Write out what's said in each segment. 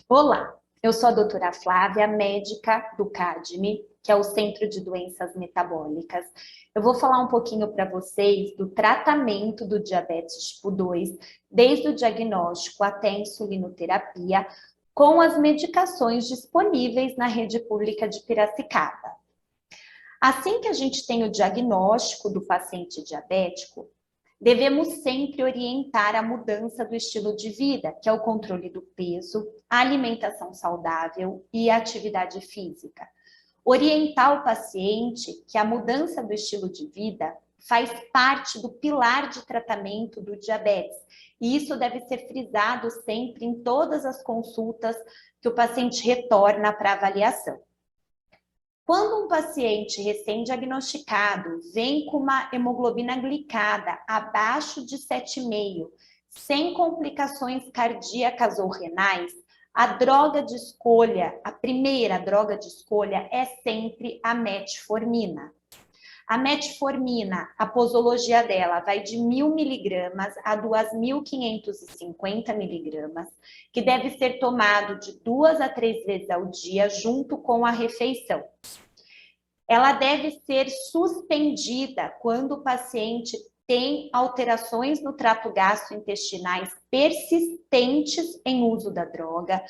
Olá, eu sou a doutora Flávia, médica do CADME, que é o Centro de Doenças Metabólicas. Eu vou falar um pouquinho para vocês do tratamento do diabetes tipo 2, desde o diagnóstico até a insulinoterapia, com as medicações disponíveis na rede pública de Piracicaba. Assim que a gente tem o diagnóstico do paciente diabético, devemos sempre orientar a mudança do estilo de vida, que é o controle do peso, a alimentação saudável e a atividade física. Orientar o paciente que a mudança do estilo de vida faz parte do pilar de tratamento do diabetes. E isso deve ser frisado sempre em todas as consultas que o paciente retorna para avaliação. Quando um paciente recém-diagnosticado vem com uma hemoglobina glicada abaixo de 7,5, sem complicações cardíacas ou renais, a droga de escolha, a primeira droga de escolha é sempre a metformina. A metformina, a posologia dela vai de 1.000 miligramas a 2.550 miligramas, que deve ser tomado de 2 a 3 vezes ao dia, junto com a refeição. Ela deve ser suspendida quando o paciente tem alterações no trato gastrointestinais persistentes em uso da droga,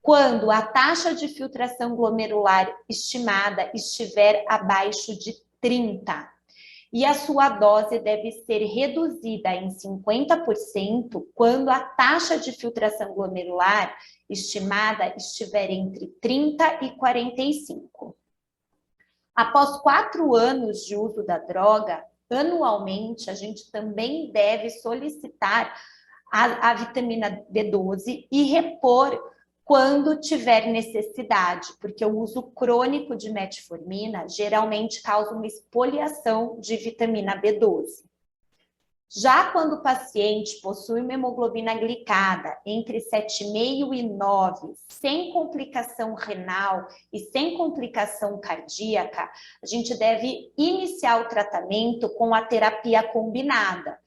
quando a taxa de filtração glomerular estimada estiver abaixo de 30. E a sua dose deve ser reduzida em 50% quando a taxa de filtração glomerular estimada estiver entre 30 e 45. Após 4 anos de uso da droga, anualmente a gente também deve solicitar a vitamina B12 e repor quando tiver necessidade, porque o uso crônico de metformina geralmente causa uma espoliação de vitamina B12. Já quando o paciente possui uma hemoglobina glicada entre 7,5 e 9, sem complicação renal e sem complicação cardíaca, a gente deve iniciar o tratamento com a terapia combinada,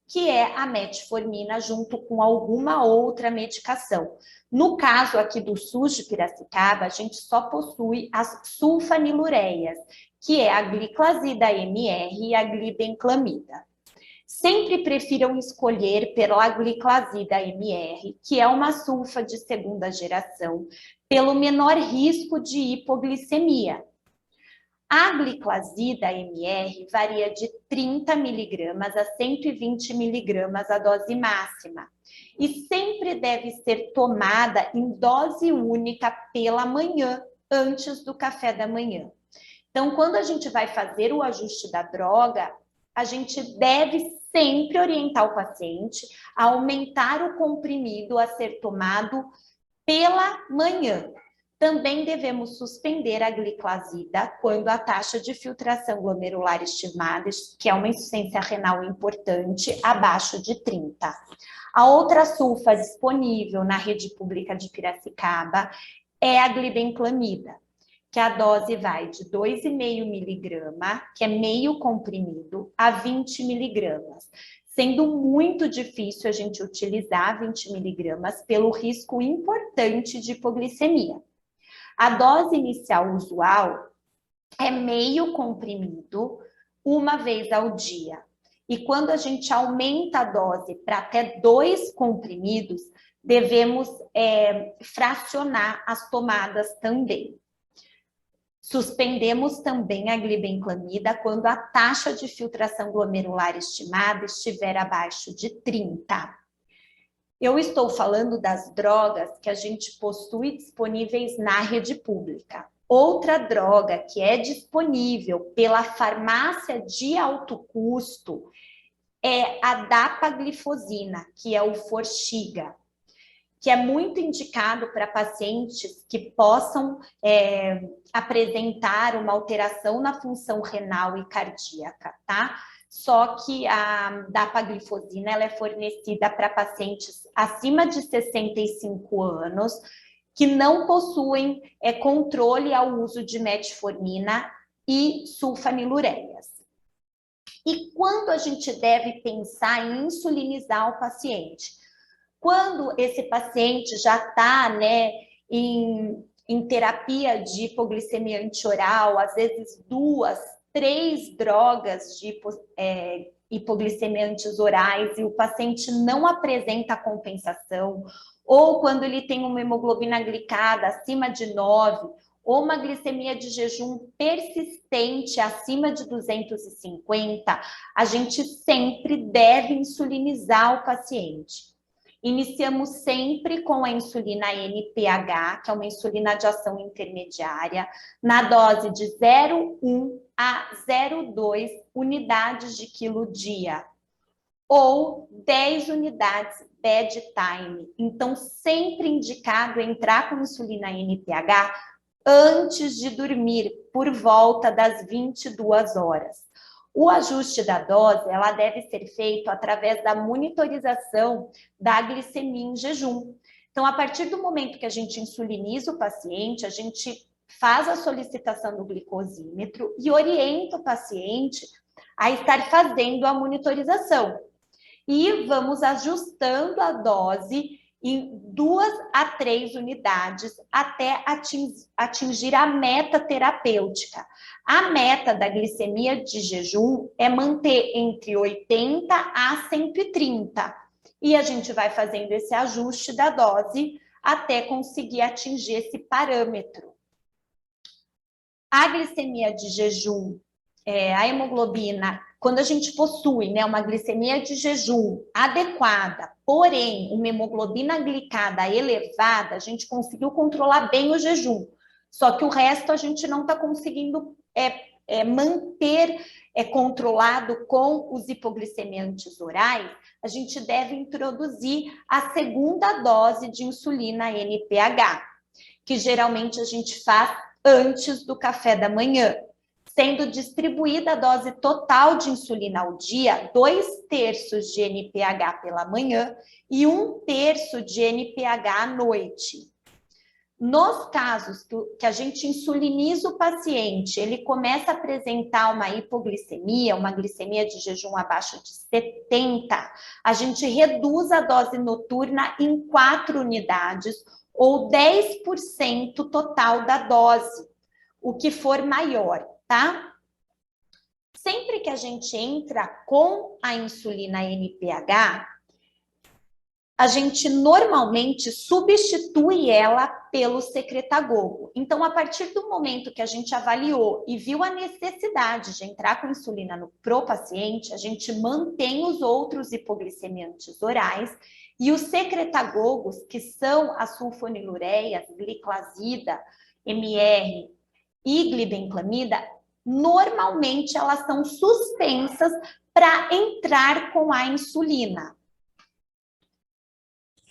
que é a metformina junto com alguma outra medicação. No caso aqui do SUS de Piracicaba, a gente só possui as sulfanilureias, que é a gliclazida MR e a glibenclamida. Sempre prefiram escolher pela gliclazida MR, que é uma sulfa de segunda geração, pelo menor risco de hipoglicemia. A gliclazida MR varia de 30 miligramas a 120 miligramas a dose máxima e sempre deve ser tomada em dose única pela manhã, antes do café da manhã. Então, quando a gente vai fazer o ajuste da droga, a gente deve sempre orientar o paciente a aumentar o comprimido a ser tomado pela manhã. Também devemos suspender a gliclazida quando a taxa de filtração glomerular estimada, que é uma insuficiência renal importante, abaixo de 30. A outra sulfa disponível na rede pública de Piracicaba é a glibenclamida, que a dose vai de 2,5 miligrama, que é meio comprimido, a 20 miligramas, sendo muito difícil a gente utilizar 20 miligramas pelo risco importante de hipoglicemia. A dose inicial usual é meio comprimido, uma vez ao dia. E quando a gente aumenta a dose para até 2 comprimidos, devemos fracionar as tomadas também. Suspendemos também a glibenclamida quando a taxa de filtração glomerular estimada estiver abaixo de 30. Eu estou falando das drogas que a gente possui disponíveis na rede pública. Outra droga que é disponível pela farmácia de alto custo é a dapaglifosina, que é o Forxiga, que é muito indicado para pacientes que possam apresentar uma alteração na função renal e cardíaca, tá? Só que a dapaglifosina ela é fornecida para pacientes acima de 65 anos que não possuem controle ao uso de metformina e sulfanilureias. E quando a gente deve pensar em insulinizar o paciente? Quando esse paciente já está, em terapia de hipoglicemia antioral, às vezes 2, 3 drogas de hipoglicemiantes orais e o paciente não apresenta compensação, ou quando ele tem uma hemoglobina glicada acima de 9, ou uma glicemia de jejum persistente acima de 250, a gente sempre deve insulinizar o paciente. Iniciamos sempre com a insulina NPH, que é uma insulina de ação intermediária, na dose de 0,1 a 0,2 unidades de quilo dia, ou 10 unidades bedtime. Então, sempre indicado entrar com insulina NPH antes de dormir, por volta das 22 horas. O ajuste da dose, ela deve ser feito através da monitorização da glicemia em jejum. Então, a partir do momento que a gente insuliniza o paciente, a gente faz a solicitação do glicosímetro e orienta o paciente a estar fazendo a monitorização. E vamos ajustando a dose em 2 a 3 unidades até atingir a meta terapêutica. A meta da glicemia de jejum é manter entre 80 a 130. E a gente vai fazendo esse ajuste da dose até conseguir atingir esse parâmetro. A glicemia de jejum, a hemoglobina, quando a gente possui, né, uma glicemia de jejum adequada, porém uma hemoglobina glicada elevada, a gente conseguiu controlar bem o jejum. Só que o resto a gente não está conseguindo manter controlado com os hipoglicemiantes orais. A gente deve introduzir a segunda dose de insulina NPH, que geralmente a gente faz antes do café da manhã, sendo distribuída a dose total de insulina ao dia, 2/3 de NPH pela manhã e 1/3 de NPH à noite. Nos casos que a gente insuliniza o paciente, ele começa a apresentar uma hipoglicemia, uma glicemia de jejum abaixo de 70, a gente reduz a dose noturna em 4 unidades ou 10% total da dose, o que for maior, tá? Sempre que a gente entra com a insulina NPH, a gente normalmente substitui ela pelo secretagogo. Então, a partir do momento que a gente avaliou e viu a necessidade de entrar com insulina pro paciente, a gente mantém os outros hipoglicemiantes orais e os secretagogos, que são a sulfonilureia, gliclazida, MR e glibenclamida, normalmente elas são suspensas para entrar com a insulina.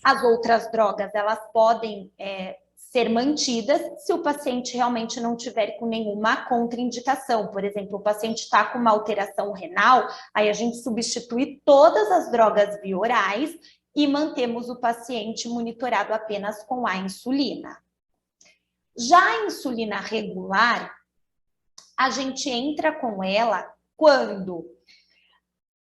As outras drogas, elas podem ser mantidas se o paciente realmente não tiver com nenhuma contraindicação. Por exemplo, o paciente está com uma alteração renal, aí a gente substitui todas as drogas biorais e mantemos o paciente monitorado apenas com a insulina. Já a insulina regular, a gente entra com ela quando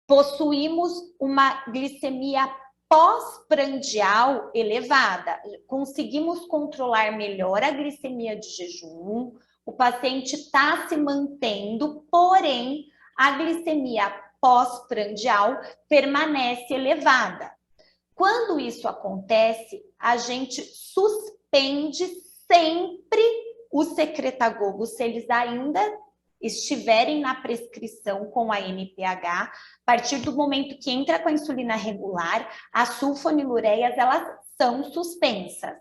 possuímos uma glicemia pós-prandial elevada. Conseguimos controlar melhor a glicemia de jejum, o paciente está se mantendo, porém, a glicemia pós-prandial permanece elevada. Quando isso acontece, a gente suspende sempre o secretagogo, se eles ainda estiverem na prescrição com a NPH. A partir do momento que entra com a insulina regular, as sulfonilureias, elas são suspensas.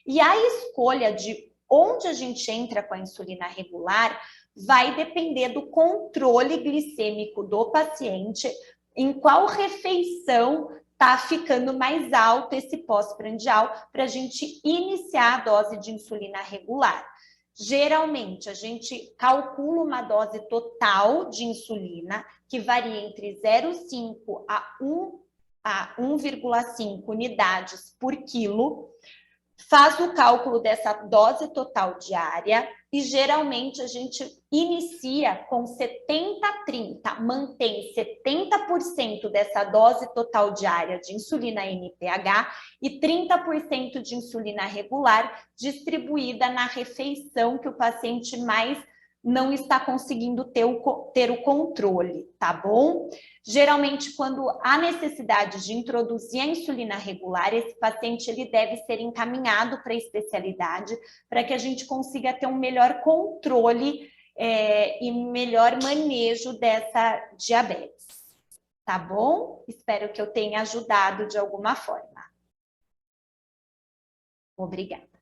E a escolha de onde a gente entra com a insulina regular vai depender do controle glicêmico do paciente, em qual refeição está ficando mais alto esse pós-prandial para a gente iniciar a dose de insulina regular. Geralmente, a gente calcula uma dose total de insulina, que varia entre 0,5 a 1,5 unidades por quilo, faz o cálculo dessa dose total diária e geralmente a gente inicia com 70-30, mantém 70% dessa dose total diária de insulina NPH e 30% de insulina regular distribuída na refeição que o paciente mais não está conseguindo ter o controle, tá bom? Geralmente, quando há necessidade de introduzir a insulina regular, esse paciente ele deve ser encaminhado para a especialidade para que a gente consiga ter um melhor controle e melhor manejo dessa diabetes, tá bom? Espero que eu tenha ajudado de alguma forma. Obrigada.